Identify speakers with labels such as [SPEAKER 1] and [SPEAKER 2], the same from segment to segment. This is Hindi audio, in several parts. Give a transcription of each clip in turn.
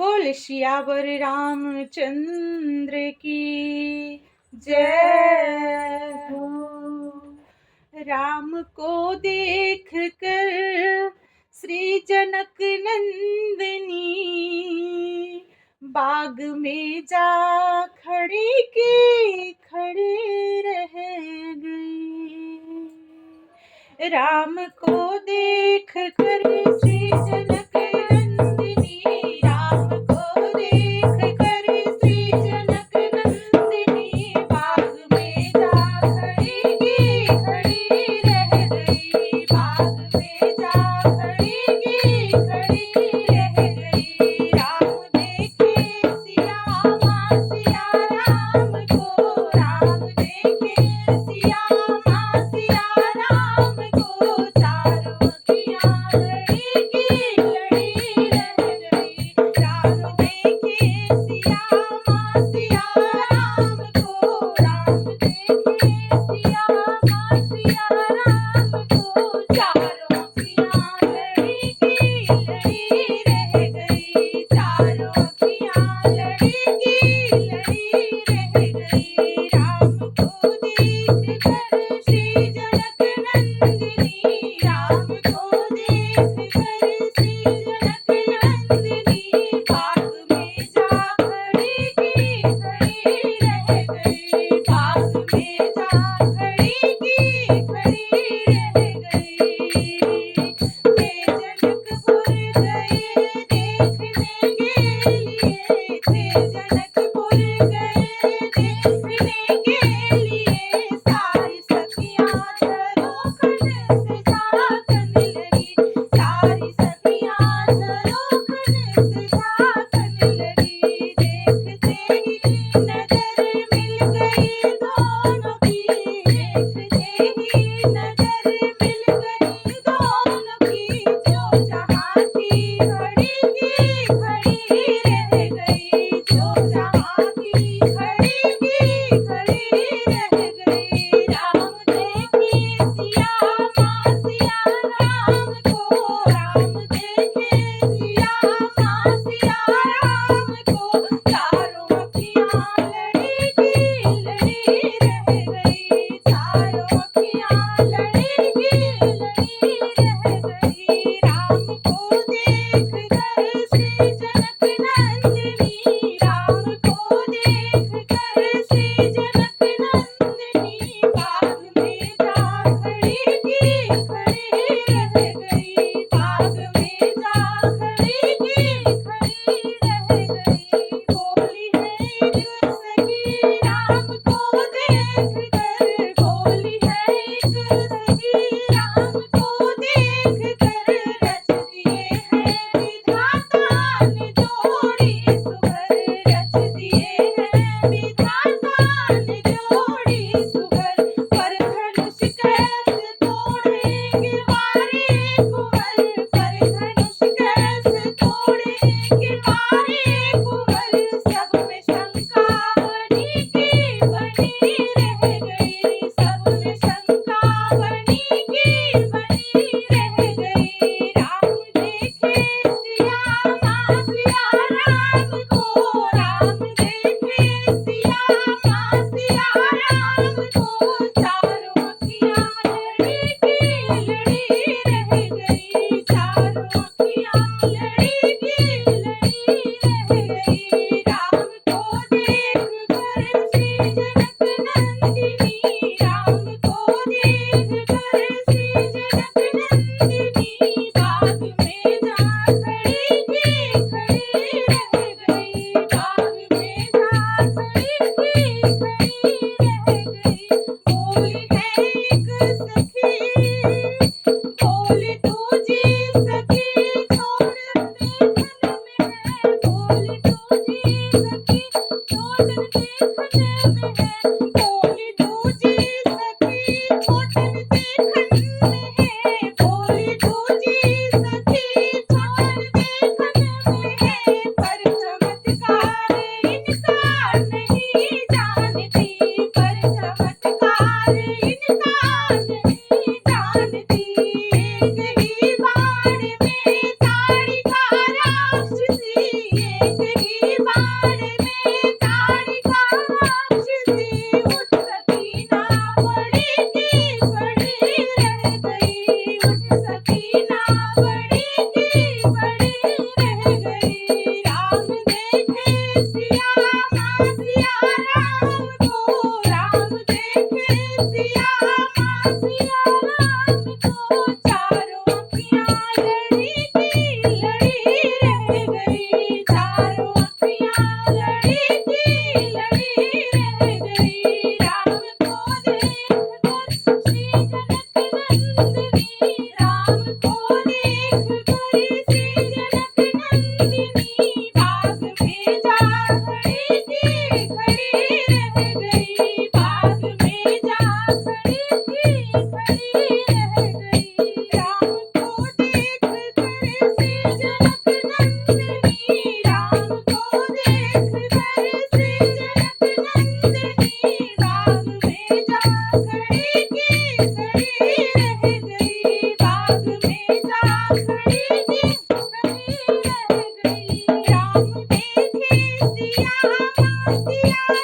[SPEAKER 1] बोल सियावर रामचंद्र की जय हो। राम को देख कर श्री जनक नंदिनी बाग में जा खड़ी की खड़ी रह गई। राम को देख कर श्री जनक नंदिनी, राम को देख कर श्री जनक नंदिनी बाग में जा खड़ी की खड़ी रह गई। बाग में जा खड़ी की खड़ी रह गई। राम देखे सिया माँ सिया राम को, राम देखे सिया माँ सिया राम को, चारों अखियाँ लड़ी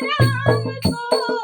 [SPEAKER 1] राम को